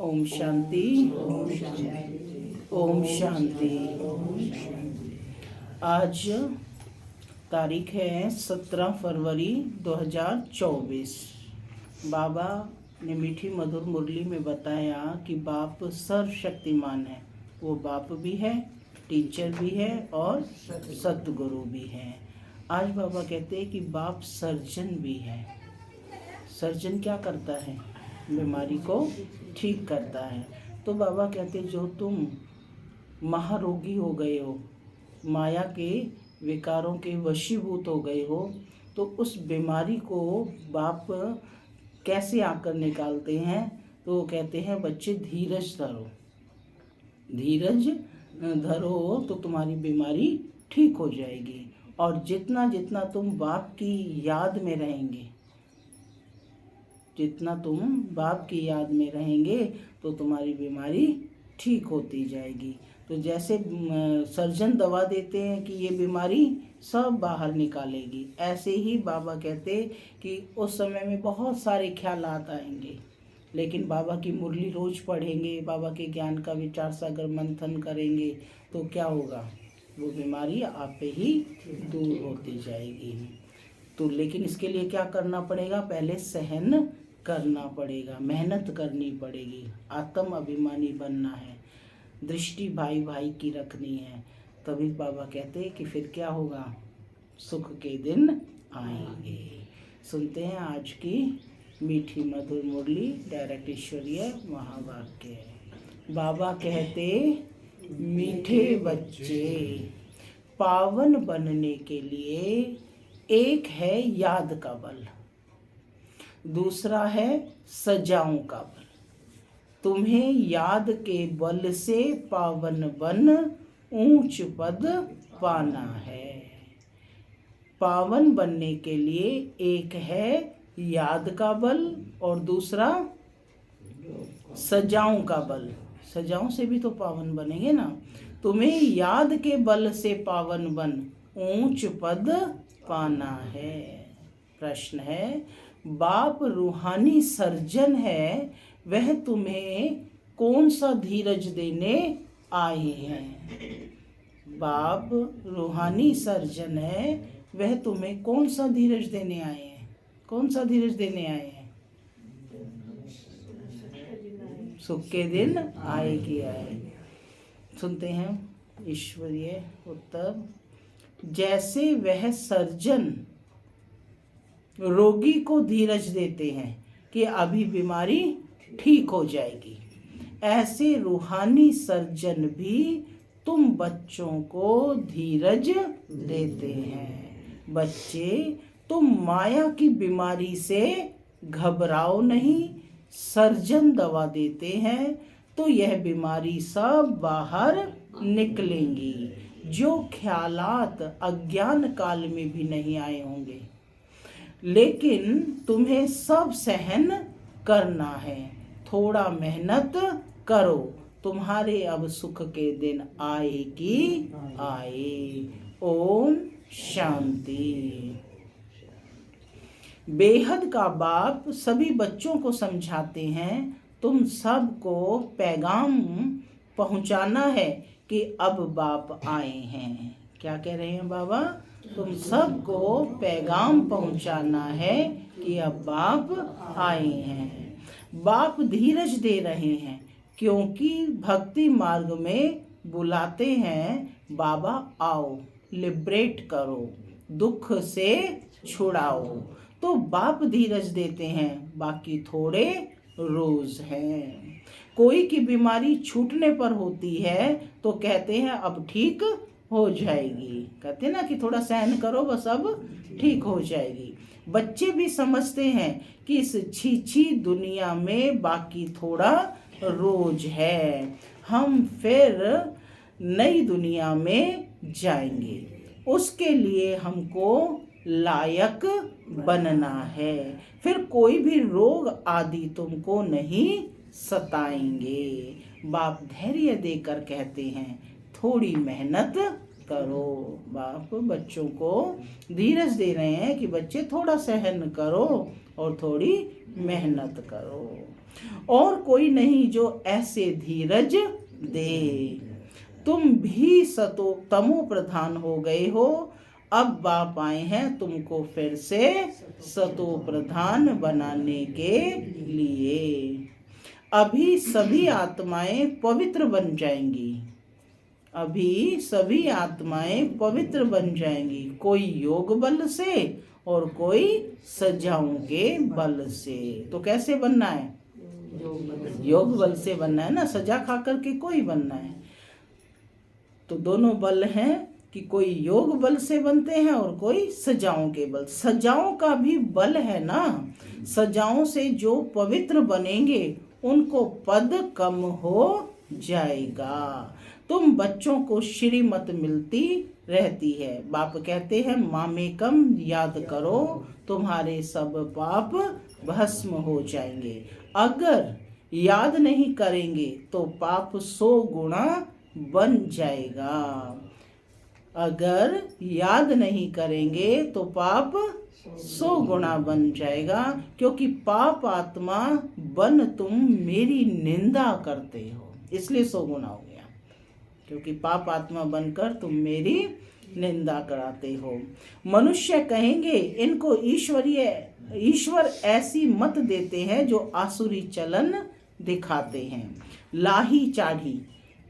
ओम शांति। ओम शांति। आज तारीख है 17 फरवरी 2024। बाबा ने मीठी मधुर मुरली में बताया कि बाप सर्वशक्तिमान है। वो बाप भी है, टीचर भी है और सतगुरु भी है। आज बाबा कहते हैं कि बाप सर्जन भी है। सर्जन क्या करता है? बीमारी को ठीक करता है। तो बाबा कहते जो तुम महारोगी हो गए हो, माया के विकारों के वशीभूत हो गए हो, तो उस बीमारी को बाप कैसे आकर निकालते हैं? तो कहते हैं बच्चे धीरज धरो, धीरज धरो तो तुम्हारी बीमारी ठीक हो जाएगी। और जितना जितना तुम बाप की याद में रहेंगे, जितना तुम बाप की याद में रहेंगे तो तुम्हारी बीमारी ठीक होती जाएगी। तो जैसे सर्जन दवा देते हैं कि ये बीमारी सब बाहर निकालेगी, ऐसे ही बाबा कहते कि उस समय में बहुत सारे ख्यालात आएंगे, लेकिन बाबा की मुरली रोज़ पढ़ेंगे, बाबा के ज्ञान का विचार सागर मंथन करेंगे तो क्या होगा? वो बीमारी आप पे ही दूर होती जाएगी। तो लेकिन इसके लिए क्या करना पड़ेगा? पहले सहन करना पड़ेगा, मेहनत करनी पड़ेगी, आत्म अभिमानी बनना है, दृष्टि भाई भाई की रखनी है। तभी बाबा कहते हैं कि फिर क्या होगा? सुख के दिन आएंगे। सुनते हैं आज की मीठी मधुर मुरली, डायरेक्ट ईश्वरीय महावाक्य। बाबा कहते मीठे बच्चे, पावन बनने के लिए एक है याद का बल, दूसरा है सजाओं का बल। तुम्हें याद के बल से पावन बन ऊंच पद पाना है। पावन बनने के लिए एक है याद का बल और दूसरा सजाओं का बल। सजाओं से भी तो पावन बनेंगे ना। तुम्हें याद के बल से पावन बन ऊंच पद पाना है। प्रश्न है, बाप रूहानी सर्जन है, वह तुम्हें कौन सा धीरज देने आए हैं? बाप रूहानी सर्जन है, वह तुम्हें कौन सा धीरज देने आए हैं? कौन सा धीरज देने आए हैं? सुख के दिन आए कि आए। सुनते हैं ईश्वरीय उत्तर। जैसे वह सर्जन रोगी को धीरज देते हैं कि अभी बीमारी ठीक हो जाएगी, ऐसे रूहानी सर्जन भी तुम बच्चों को धीरज देते हैं। बच्चे, तुम माया की बीमारी से घबराओ नहीं। सर्जन दवा देते हैं तो यह बीमारी सब बाहर निकलेंगी। जो ख्यालात अज्ञान काल में भी नहीं आए होंगे, लेकिन तुम्हें सब सहन करना है। थोड़ा मेहनत करो, तुम्हारे अब सुख के दिन आए कि आए। ओम शांति। बेहद का बाप सभी बच्चों को समझाते हैं, तुम सबको पैगाम पहुंचाना है कि अब बाप आए हैं। क्या कह रहे हैं बाबा? तुम सबको पैगाम पहुंचाना है कि अब बाप आए हैं। बाप धीरज दे रहे हैं क्योंकि भक्ति मार्ग में बुलाते हैं, बाबा आओ, लिबरेट करो, दुख से छुड़ाओ। तो बाप धीरज देते हैं, बाकी थोड़े रोज हैं। कोई की बीमारी छूटने पर होती है तो कहते हैं अब ठीक हो जाएगी। कहते हैं ना कि थोड़ा सहन करो, बस अब ठीक हो जाएगी। बच्चे भी समझते हैं कि इस छीछी दुनिया में बाकी थोड़ा रोज है, हम फिर नई दुनिया में जाएंगे। उसके लिए हमको लायक बनना है, फिर कोई भी रोग आदि तुमको नहीं सताएंगे। बाप धैर्य देकर कहते हैं थोड़ी मेहनत करो। बाप बच्चों को धीरज दे रहे हैं कि बच्चे थोड़ा सहन करो और थोड़ी मेहनत करो। और कोई नहीं जो ऐसे धीरज दे। तुम भी सतो तमो प्रधान हो गए हो, अब बाप आए हैं तुमको फिर से सतो प्रधान बनाने के लिए। अभी सभी आत्माएं पवित्र बन जाएंगी, अभी सभी आत्माएं पवित्र बन जाएंगी, कोई योग बल से और कोई सजाओं के बल से। तो कैसे बनना है? योग बल से बनना है ना, सजा खा करके कोई बनना है। तो दोनों बल हैं कि कोई योग बल से बनते हैं और कोई सजाओं के बल। सजाओं का भी बल है ना, सजाओं से जो पवित्र बनेंगे उनको पद कम हो जाएगा। तुम बच्चों को श्रीमत मिलती रहती है। बाप कहते हैं मामेकम याद करो, तुम्हारे सब पाप भस्म हो जाएंगे। अगर याद नहीं करेंगे तो पाप 100 गुना बन जाएगा। अगर याद नहीं करेंगे तो पाप 100 गुना बन जाएगा, क्योंकि पाप आत्मा बन तुम मेरी निंदा करते हो, इसलिए 100 गुना हो गया, क्योंकि पाप आत्मा बनकर तुम मेरी निंदा कराते हो। मनुष्य कहेंगे इनको ईश्वर ऐसी मत देते हैं जो आसुरी चलन दिखाते हैं। लाही चाढ़ी,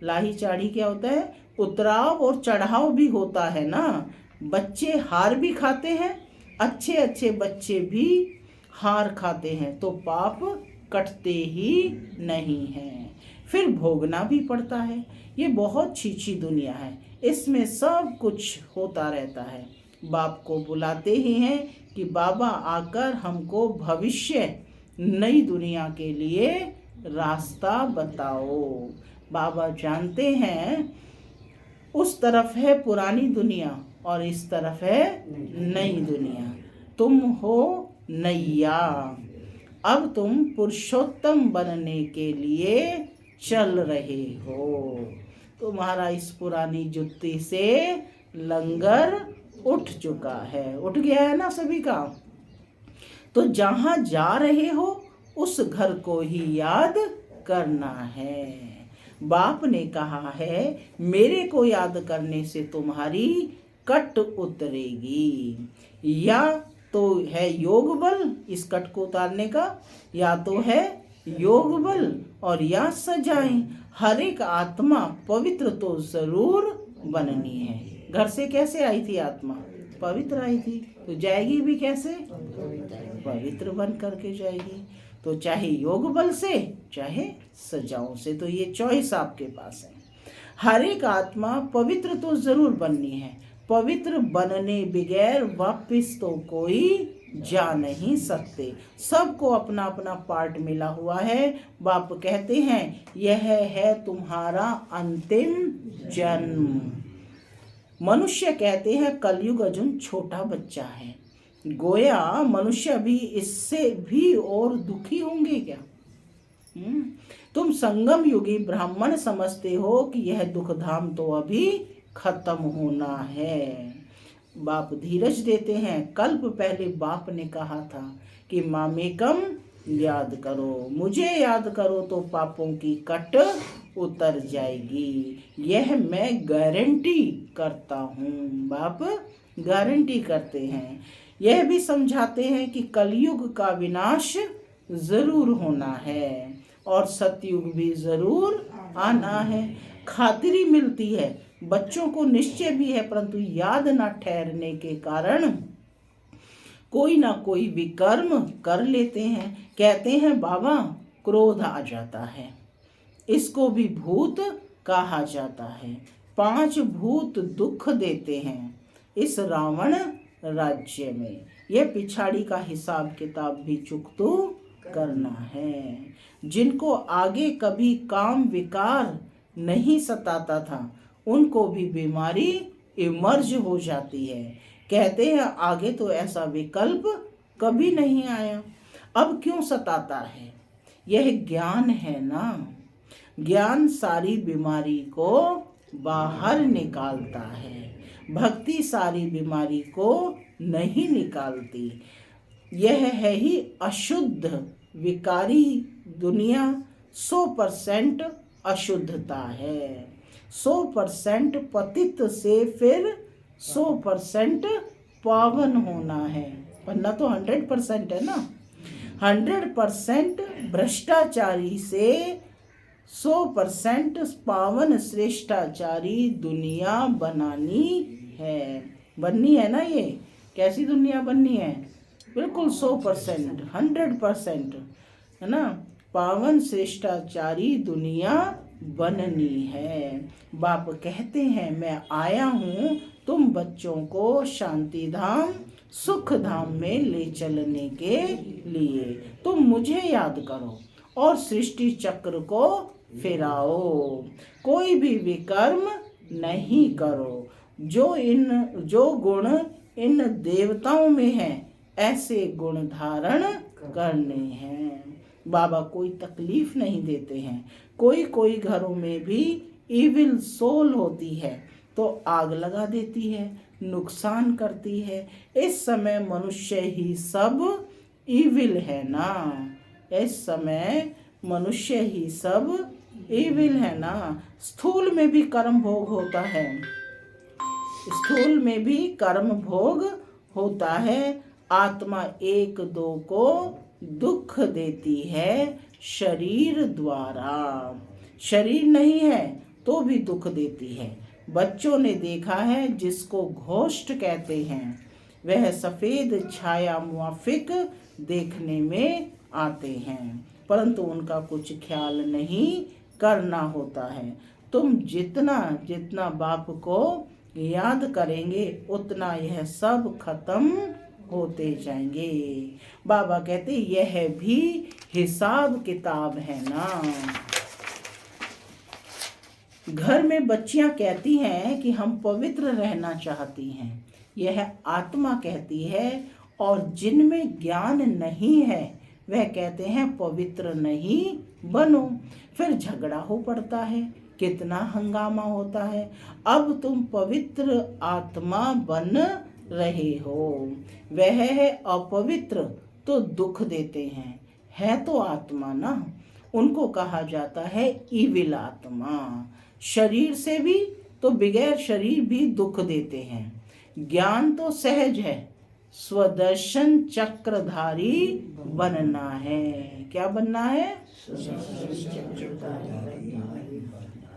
लाही चाढ़ी क्या होता है? उतराव और चढ़ाव भी होता है ना। बच्चे हार भी खाते हैं, अच्छे अच्छे बच्चे भी हार खाते हैं, तो पाप कटते ही नहीं हैं, फिर भोगना भी पड़ता है। ये बहुत छीछी दुनिया है, इसमें सब कुछ होता रहता है। बाप को बुलाते ही हैं कि बाबा आकर हमको भविष्य नई दुनिया के लिए रास्ता बताओ। बाबा जानते हैं उस तरफ है पुरानी दुनिया और इस तरफ है नई दुनिया। तुम हो नैया, अब तुम पुरुषोत्तम बनने के लिए चल रहे हो। तुम्हारा इस पुरानी जुत्ती से लंगर उठ चुका है, उठ गया है ना सभी का। तो जहां जा रहे हो उस घर को ही याद करना है। बाप ने कहा है मेरे को याद करने से तुम्हारी कट उतरेगी। या तो है योग बल इस कट को उतारने का, या तो है योग बल और या सजाएं। हर एक आत्मा पवित्र तो जरूर बननी है। घर से कैसे आई थी आत्मा? पवित्र आई थी, तो जाएगी भी कैसे? पवित्र बन करके जाएगी। तो चाहे योग बल से चाहे सजाओं से, तो ये चॉइस आपके पास है। हर एक आत्मा पवित्र तो जरूर बननी है, पवित्र बनने बगैर वापिस तो कोई जा नहीं सकते। सबको अपना अपना पार्ट मिला हुआ है। बाप कहते हैं यह है तुम्हारा अंतिम जन्म। मनुष्य कहते हैं कलयुग अर्जुन छोटा बच्चा है, गोया मनुष्य भी इससे भी और दुखी होंगे क्या? तुम संगम युगी ब्राह्मण समझते हो कि यह दुख धाम तो अभी खत्म होना है। बाप धीरज देते हैं। कल्प पहले बाप ने कहा था कि मामेकम याद करो, मुझे याद करो तो पापों की कट उतर जाएगी। यह मैं गारंटी करता हूँ। बाप गारंटी करते हैं। यह भी समझाते हैं कि कलयुग का विनाश जरूर होना है और सतयुग भी जरूर आना है। खातिरी मिलती है, बच्चों को निश्चय भी है, परंतु याद न ठहरने के कारण कोई ना कोई विकर्म कर लेते हैं। कहते हैं बाबा क्रोध आ जाता है, इसको भी भूत कहा जाता है। 5 भूत दुख देते हैं इस रावण राज्य में। यह पिछाड़ी का हिसाब किताब भी चुकतो करना है। जिनको आगे कभी काम विकार नहीं सताता था उनको भी बीमारी इमर्ज हो जाती है। कहते हैं आगे तो ऐसा विकल्प कभी नहीं आया, अब क्यों सताता है? यह ज्ञान है ना, ज्ञान सारी बीमारी को बाहर निकालता है, भक्ति सारी बीमारी को नहीं निकालती। यह है ही अशुद्ध विकारी दुनिया 100% अशुद्धता है। 100% पतित से फिर 100% पावन होना है, वरना तो 100% है ना। 100% भ्रष्टाचारी से 100% पावन श्रेष्ठाचारी दुनिया बनानी है। बननी है ना, ये कैसी दुनिया बननी है? बिल्कुल 100%, 100%, है ना। पावन श्रेष्ठाचारी दुनिया बननी है। बाप कहते हैं मैं आया हूँ तुम बच्चों को शांति धाम सुख धाम में ले चलने के लिए। तुम मुझे याद करो और सृष्टि चक्र को फिराओ। कोई भी विकर्म नहीं करो। जो गुण इन देवताओं में है ऐसे गुण धारण करने हैं। बाबा कोई तकलीफ नहीं देते हैं। कोई घरों में भी इविल सोल होती है तो आग लगा देती है, नुकसान करती है। इस समय मनुष्य ही सब इविल है ना। इस समय मनुष्य ही सब इविल है ना। स्थूल में भी कर्म भोग होता है, स्थूल में भी कर्म भोग होता है। आत्मा एक दो को दुख देती है शरीर द्वारा। शरीर नहीं है तो भी दुख देती है। बच्चों ने देखा है जिसको घोष्ट कहते हैं, वह सफेद छाया मुआफिक देखने में आते हैं, परंतु उनका कुछ ख्याल नहीं करना होता है। तुम जितना जितना बाप को याद करेंगे उतना यह सब खत्म होते जाएंगे। बाबा कहते यह भी हिसाब किताब है ना। घर में बच्चियां कहती हैं कि हम पवित्र रहना चाहती हैं, यह आत्मा कहती है, और जिनमें ज्ञान नहीं है वह कहते हैं पवित्र नहीं बनो। फिर झगड़ा हो पड़ता है, कितना हंगामा होता है। अब तुम पवित्र आत्मा बन रहे हो, वह है अपवित्र तो दुख देते हैं, है तो आत्मा ना। उनको कहा जाता है इविल आत्मा। शरीर से भी तो बगैर शरीर भी दुख देते हैं। ज्ञान तो सहज है, स्वदर्शन चक्रधारी बनना है। क्या बनना है?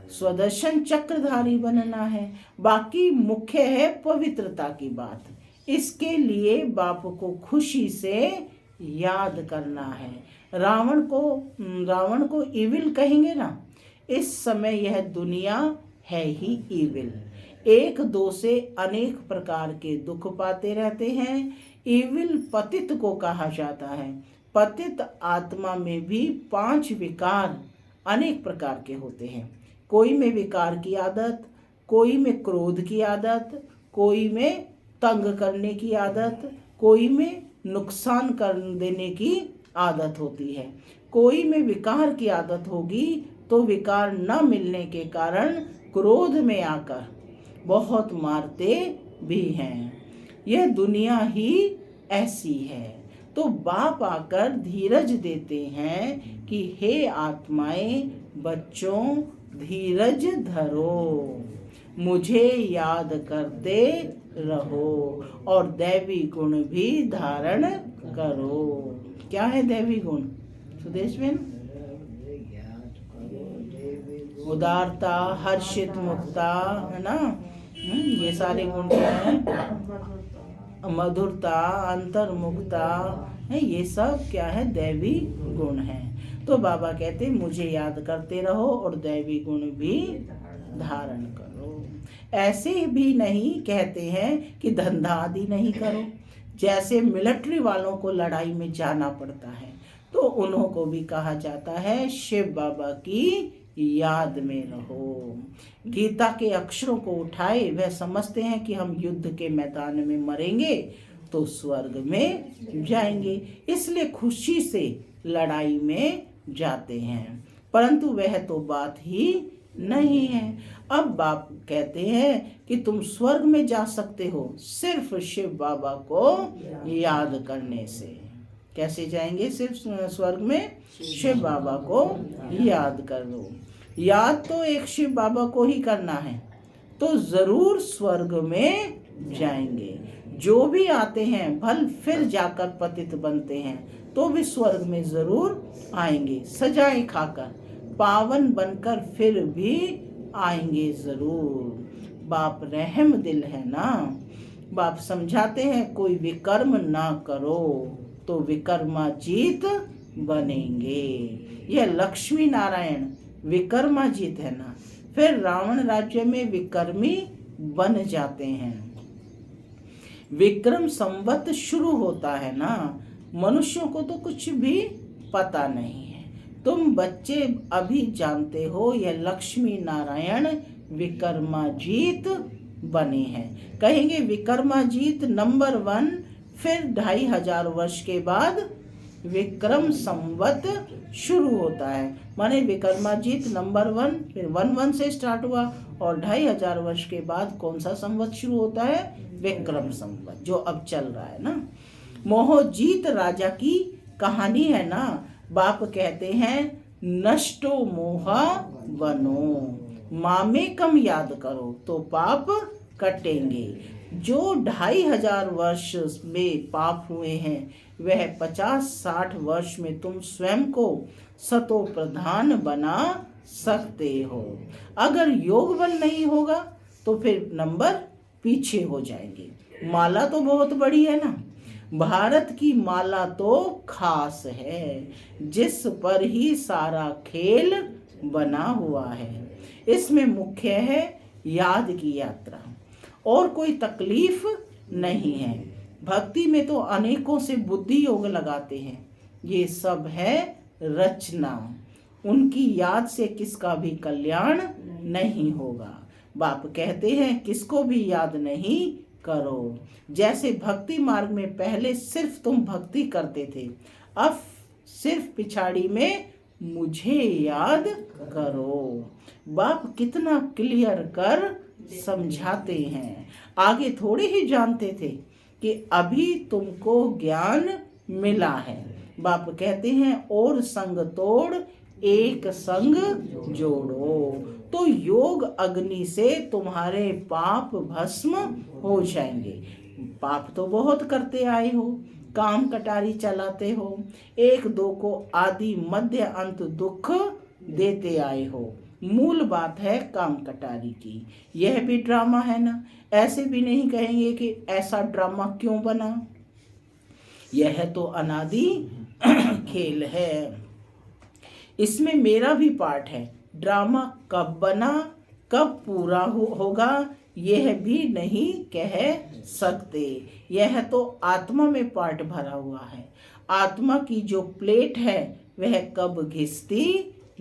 स्वदर्शन चक्रधारी बनना है। बाकी मुख्य है पवित्रता की बात। इसके लिए बाप को खुशी से याद करना है। रावण को इविल कहेंगे ना। इस समय यह दुनिया है ही इविल। एक दो से अनेक प्रकार के दुख पाते रहते हैं। इविल पतित को कहा जाता है। पतित आत्मा में भी 5 विकार अनेक प्रकार के होते हैं। कोई में विकार की आदत, कोई में क्रोध की आदत, कोई में तंग करने की आदत, कोई में नुकसान कर देने की आदत होती है। कोई में विकार की आदत होगी तो विकार न मिलने के कारण क्रोध में आकर बहुत मारते भी हैं। यह दुनिया ही ऐसी है। तो बाप आकर धीरज देते हैं कि हे आत्माएं, बच्चों धीरज धरो, मुझे याद करते रहो और दैवी गुण भी धारण करो। क्या है दैवी गुण सुदेश बहन? उदारता, हर्षित मुक्ता, है ना। ये सारे गुण क्या है? मधुरता, अंतर्मुखता है, ये सब क्या है? दैवी गुण है। तो बाबा कहते मुझे याद करते रहो और दैवी गुण भी धारण करो। ऐसे भी नहीं कहते हैं कि धंधा आदि नहीं करो। जैसे मिलिट्री वालों को लड़ाई में जाना पड़ता है तो उन्हों को भी कहा जाता है शिव बाबा की याद में रहो। गीता के अक्षरों को उठाए, वह समझते हैं कि हम युद्ध के मैदान में मरेंगे तो स्वर्ग में जाएंगे, इसलिए खुशी से लड़ाई में जाते हैं, परंतु वह तो बात ही नहीं है। अब बाप कहते हैं कि तुम स्वर्ग में जा सकते हो सिर्फ शिव बाबा को याद करने से। कैसे जाएंगे? सिर्फ स्वर्ग में शिव बाबा को याद कर लो। याद तो एक शिव बाबा को ही करना है तो जरूर स्वर्ग में जाएंगे। जो भी आते हैं भल फिर जाकर पतित बनते हैं तो भी स्वर्ग में जरूर आएंगे। सजाएं खाकर पावन बनकर फिर भी आएंगे जरूर। बाप रहम दिल है ना। बाप समझाते हैं कोई विकर्म ना करो तो विकर्माजीत बनेंगे। यह लक्ष्मी नारायण विकर्माजीत है ना। फिर रावण राज्य में विकर्मी बन जाते हैं। विक्रम संवत शुरू होता है ना। मनुष्यों को तो कुछ भी पता नहीं है। तुम बच्चे अभी जानते हो यह लक्ष्मी नारायण विकर्माजीत बने हैं। कहेंगे विकर्माजीत नंबर 1। फिर 2500 वर्ष के बाद विक्रम संवत शुरू होता है। माने विक्रमाजीत नंबर 1, फिर 11 से स्टार्ट हुआ और 2500 वर्ष के बाद कौन सा संवत शुरू होता है? विक्रम संवत, जो अब चल रहा है ना। मोहजीत राजा की कहानी है ना। बाप कहते हैं नष्टो मोहा बनो, मामे कम याद करो तो पाप कटेंगे। जो 2500 वर्ष में पाप हुए हैं वह 50-60 वर्ष में तुम स्वयं को सतो प्रधान बना सकते हो। अगर योग बल नहीं होगा तो फिर नंबर पीछे हो जाएंगे। माला तो बहुत बड़ी है ना। भारत की माला तो खास है जिस पर ही सारा खेल बना हुआ है। इसमें मुख्य है याद की यात्रा और कोई तकलीफ नहीं है। भक्ति में तो अनेकों से बुद्धि योग लगाते हैं। ये सब है रचना। उनकी याद से किसका भी कल्याण नहीं होगा। बाप कहते हैं किसको भी याद नहीं करो। जैसे भक्ति मार्ग में पहले सिर्फ तुम भक्ति करते थे, अब सिर्फ पिछाड़ी में मुझे याद करो। बाप कितना क्लियर कर समझाते हैं। आगे थोड़े ही जानते थे कि अभी तुमको ज्ञान मिला है। बाप कहते हैं और संग तोड़ एक संग जोड़ो तो योग अग्नि से तुम्हारे पाप भस्म हो जाएंगे। पाप तो बहुत करते आए हो, काम कटारी चलाते हो, एक दो को आदि मध्य अंत दुख देते आए हो। मूल बात है काम कटारी की। यह भी ड्रामा है ना। ऐसे भी नहीं कहेंगे कि ऐसा ड्रामा क्यों बना। यह तो अनादि खेल है। इसमें मेरा भी पार्ट है। ड्रामा कब बना कब पूरा होगा यह भी नहीं कह सकते। यह तो आत्मा में पार्ट भरा हुआ है। आत्मा की जो प्लेट है वह कब घिसती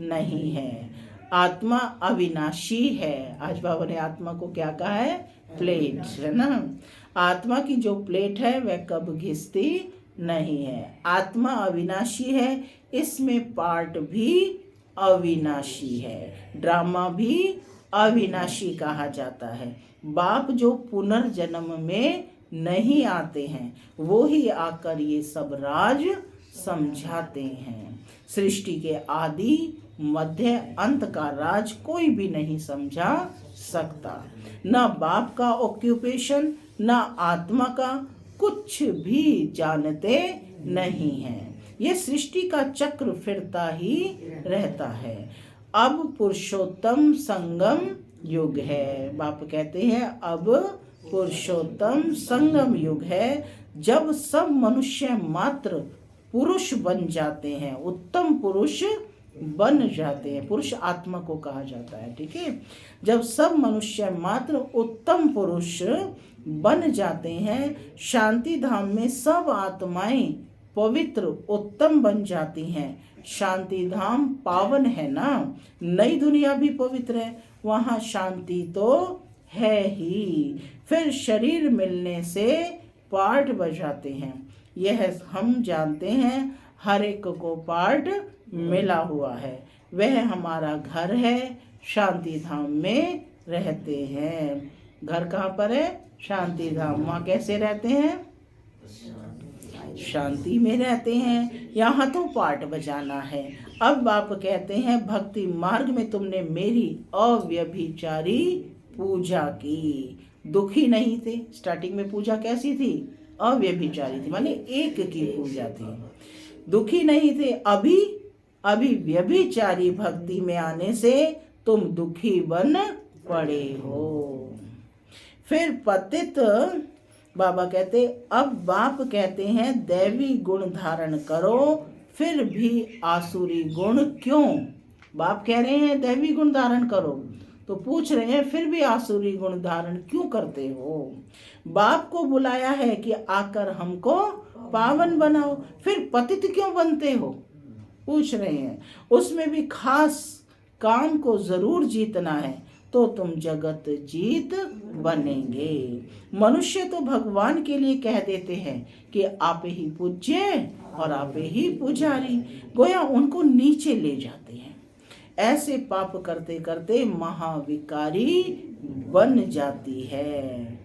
नहीं है। आत्मा अविनाशी है। आज बाबा ने आत्मा को क्या कहा है? प्लेट, है ना। आत्मा की जो प्लेट है वह कब घिसती नहीं है। आत्मा अविनाशी है, इसमें पार्ट भी अविनाशी है। ड्रामा भी अविनाशी कहा जाता है। बाप जो पुनर्जन्म में नहीं आते हैं वो ही आकर ये सब राज समझाते हैं। सृष्टि के आदि मध्य अंत का राज कोई भी नहीं समझा सकता। ना बाप का ऑक्यूपेशन ना आत्मा का कुछ भी जानते नहीं हैं। ये सृष्टि का चक्र फिरता ही रहता है। अब पुरुषोत्तम संगम युग है। बाप कहते हैं अब पुरुषोत्तम संगम युग है जब सब मनुष्य मात्र पुरुष बन जाते हैं, उत्तम पुरुष बन जाते हैं। पुरुष आत्मा को कहा जाता है, ठीक है। जब सब मनुष्य मात्र उत्तम पुरुष बन जाते हैं, शांति धाम में सब आत्माएं पवित्र उत्तम बन जाती हैं। शांति धाम पावन है ना। नई दुनिया भी पवित्र है, वहाँ शांति तो है ही। फिर शरीर मिलने से पार्ट बजाते हैं। यह हम जानते हैं हर एक को पार्ट मिला हुआ है। वह हमारा घर है, शांति धाम में रहते हैं। घर कहाँ पर है? शांति धाम। वहाँ कैसे रहते हैं? शांति में रहते हैं, यहाँ तो पाठ बजाना है। अब बाप कहते हैं भक्ति मार्ग में तुमने मेरी अव्यभिचारी पूजा की, दुखी नहीं थे। स्टार्टिंग में पूजा कैसी थी? अव्यभिचारी थी, माने एक की पूजा थी, दुखी नहीं थे। अभी व्यभिचारी भक्ति में आने से तुम दुखी बन पड़े हो। फिर पतित बाबा कहते, अब बाप कहते हैं दैवी गुण धारण करो, फिर भी आसुरी गुण क्यों? बाप कह रहे हैं दैवी गुण धारण करो, तो पूछ रहे हैं फिर भी आसुरी गुण धारण क्यों करते हो? बाप को बुलाया है कि आकर हमको पावन बनाओ, फिर पतित क्यों बनते हो? पूछ रहे हैं। उसमें भी खास काम को जरूर जीतना है तो तुम जगत जीत बनेंगे। मनुष्य तो भगवान के लिए कह देते हैं कि आप ही पूज्य और आप ही पुजारी, गोया उनको नीचे ले जाते हैं। ऐसे पाप करते करते महाविकारी बन जाती है।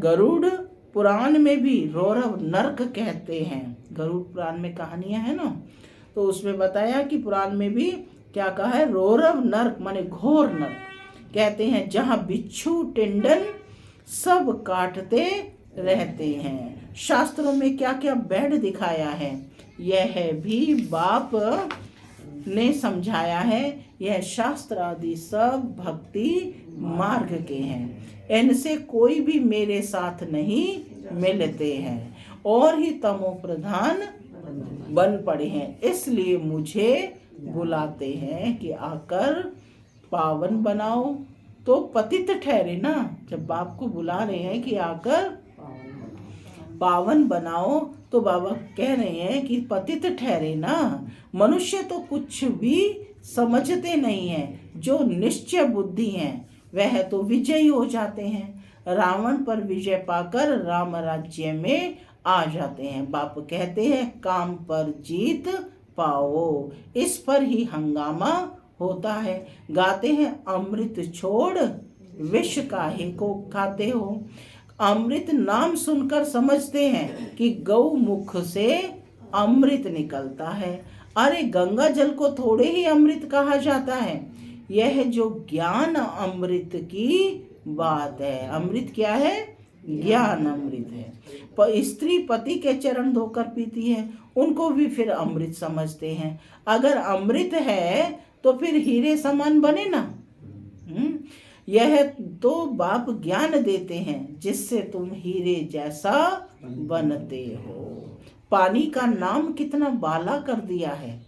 गरुड़ पुराण में भी रौरव नरक कहते हैं। गरुड़ पुराण में कहानियां है ना, तो उसमें बताया कि पुराण में भी क्या कहा है, रौरव नरक माने घोर नरक कहते हैं, जहां बिच्छू टिंडन सब काटते रहते हैं। शास्त्रों में क्या क्या बैड दिखाया है, यह भी बाप ने समझाया है। यह शास्त्र आदि सब भक्ति मार्ग के हैं, इनसे कोई भी मेरे साथ नहीं मिलते हैं और ही तमो प्रधान बन पड़े हैं, इसलिए मुझे बुलाते हैं कि आकर पावन बनाओ। तो पतित ठहरे ना, जब बाप को बुला रहे हैं कि आकर पावन बनाओ, तो बाबा कह रहे हैं कि पतित ठहरे ना। मनुष्य तो कुछ भी समझते नहीं है, जो निश्चय बुद्धि हैं वह तो विजयी हो जाते हैं, रावण पर विजय पाकर राम राज्य में आ जाते हैं। बाप कहते हैं काम पर जीत पाओ, इस पर ही हंगामा होता है। गाते हैं अमृत छोड़ विष काहे को खाते हो। अमृत नाम सुनकर समझते हैं कि गौ मुख से अमृत निकलता है। अरे गंगा जल को थोड़े ही अमृत कहा जाता है। यह जो ज्ञान अमृत की बात है। अमृत क्या है? ज्ञान अमृत है। पर स्त्री पति के चरण धोकर पीती है, उनको भी फिर अमृत समझते हैं। अगर अमृत है तो फिर हीरे समान बने ना। यह तो बाप ज्ञान देते हैं जिससे तुम हीरे जैसा बनते हो। पानी का नाम कितना बाला कर दिया है।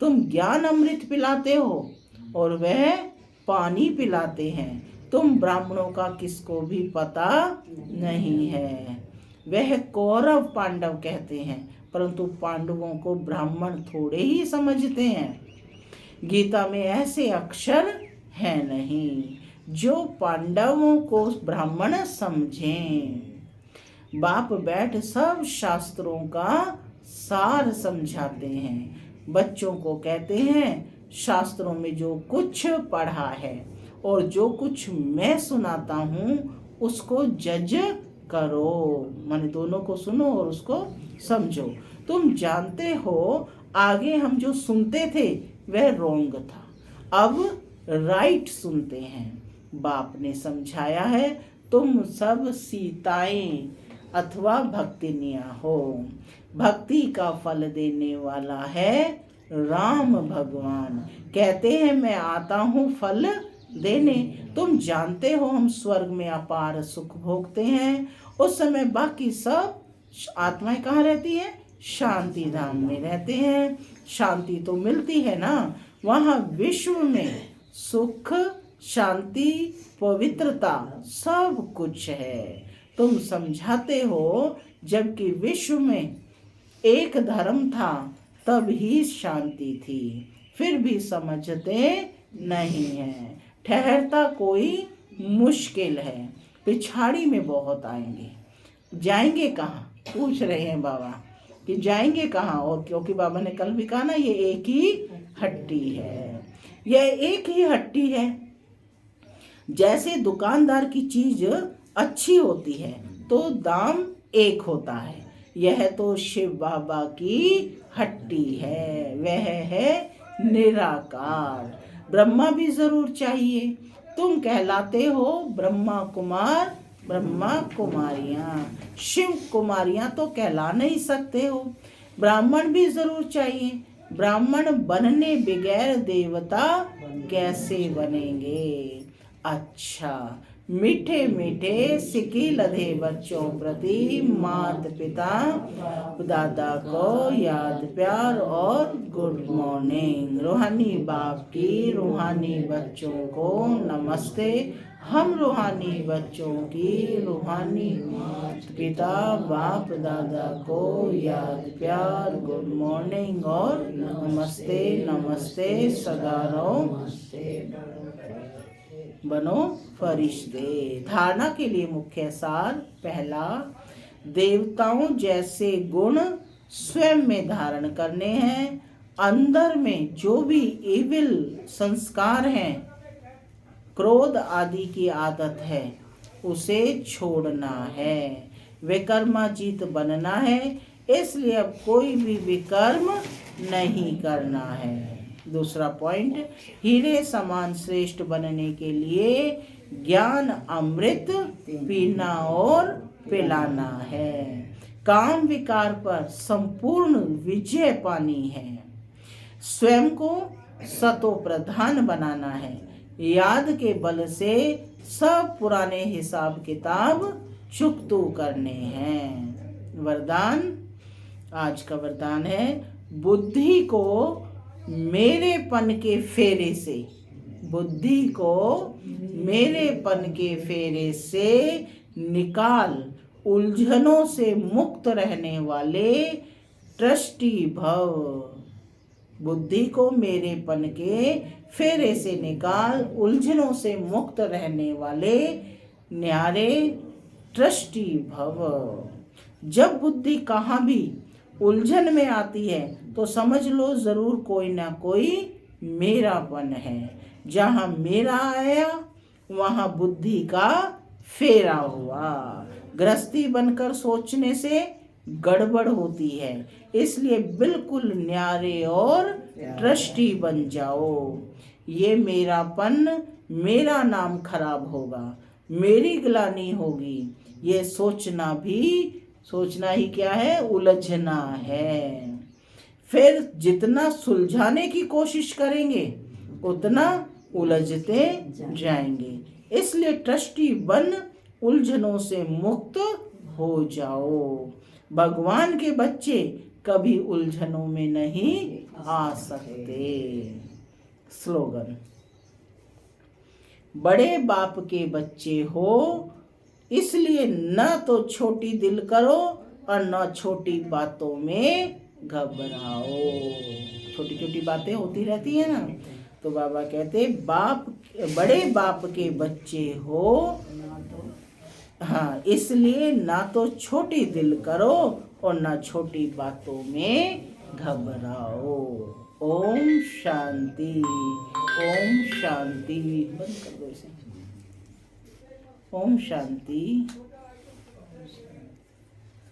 तुम ज्ञान अमृत पिलाते हो और वह पानी पिलाते हैं। तुम ब्राह्मणों का किसको भी पता नहीं है। वह कौरव पांडव कहते हैं, परंतु पांडवों को ब्राह्मण थोड़े ही समझते हैं। गीता में ऐसे अक्षर है नहीं जो पांडवों को ब्राह्मण समझें। बाप बैठ सब शास्त्रों का सार समझाते हैं। बच्चों को कहते हैं शास्त्रों में जो कुछ पढ़ा है और जो कुछ मैं सुनाता हूँ उसको जज करो, माने दोनों को सुनो और उसको समझो। तुम जानते हो आगे हम जो सुनते थे वह रॉन्ग था, अब राइट सुनते हैं। बाप ने समझाया है तुम सब सीताएं अथवा भक्तिनियां हो। भक्ति का फल देने वाला है राम भगवान। कहते हैं मैं आता हूँ फल देने। तुम जानते हो हम स्वर्ग में अपार सुख भोगते हैं, उस समय बाकी सब आत्माएं कहाँ रहती हैं? शांति धाम में रहते हैं। शांति तो मिलती है ना, वहाँ विश्व में सुख शांति पवित्रता सब कुछ है। तुम समझाते हो जबकि विश्व में एक धर्म था तब ही शांति थी, फिर भी समझते नहीं है। ठहरता कोई मुश्किल है, पिछाड़ी में बहुत आएंगे। जाएंगे कहाँ? पूछ रहे हैं बाबा कि जाएंगे कहाँ। और क्योंकि बाबा ने कल भी कहा ना ये एक ही हट्टी है, यह एक ही हट्टी है। जैसे दुकानदार की चीज अच्छी होती है तो दाम एक होता है, यह तो शिव बाबा की हट्टी है, वह है निराकार। ब्रह्मा भी जरूर चाहिए। तुम कहलाते हो ब्रह्मा कुमार, ब्रह्मा कुमारियां। शिव कुमारियां तो कहला नहीं सकते हो। ब्राह्मण भी जरूर चाहिए। ब्राह्मण बनने बगैर देवता कैसे बनेंगे। अच्छा, मीठे मीठे सिकी लधे बच्चों प्रति माता पिता दादा को याद प्यार और गुड मॉर्निंग। रूहानी बाप की रूहानी बच्चों को नमस्ते। हम रूहानी बच्चों की रूहानी माता पिता बाप दादा को याद प्यार गुड मॉर्निंग और नमस्ते नमस्ते। सदा रहो बनो फरिश्ते। धारणा के लिए मुख्य सार। पहला, देवताओं जैसे गुण स्वयं में धारण करने हैं। अंदर में जो भी इविल संस्कार हैं, क्रोध आदि की आदत है, उसे छोड़ना है। विकर्माजीत बनना है, इसलिए अब कोई भी विकर्म नहीं करना है। दूसरा पॉइंट, हीरे समान श्रेष्ठ बनने के लिए ज्ञान अमृत पीना और पिलाना है। काम विकार पर संपूर्ण विजय पानी है। स्वयं को सतो प्रधान बनाना है। याद के बल से सब पुराने हिसाब किताब चुकतू करने हैं। वरदान, आज का वरदान है, बुद्धि को मेरेपन के फेरे से, बुद्धि को मेरेपन के फेरे से निकाल उलझनों से मुक्त रहने वाले ट्रस्टी भव। बुद्धि को मेरेपन के फेरे से निकाल उलझनों से मुक्त रहने वाले न्यारे ट्रस्टी भव। जब बुद्धि कहाँ भी उलझन में आती है तो समझ लो जरूर कोई ना कोई मेरापन है। जहाँ मेरा आया वहाँ बुद्धि का फेरा हुआ। गृहस्थी बनकर सोचने से गड़बड़ होती है, इसलिए बिल्कुल न्यारे और ट्रस्टी बन जाओ। ये मेरापन, मेरा नाम खराब होगा, मेरी ग्लानि होगी, ये सोचना ही क्या है, उलझना है। फिर जितना सुलझाने की कोशिश करेंगे उतना उलझते जाएंगे। इसलिए ट्रस्टी बन उलझनों से मुक्त हो जाओ। भगवान के बच्चे कभी उलझनों में नहीं आ सकते। स्लोगन, बड़े बाप के बच्चे हो इसलिए न तो छोटी दिल करो और न छोटी बातों में घबराओ। छोटी छोटी बातें होती रहती है ना, तो बाबा कहते बड़े बाप के बच्चे हो, हाँ, इसलिए ना तो छोटी दिल करो और ना छोटी बातों में घबराओ। ओम शांति, ओम शांति। बंद कर दो इसे। ओम शांति।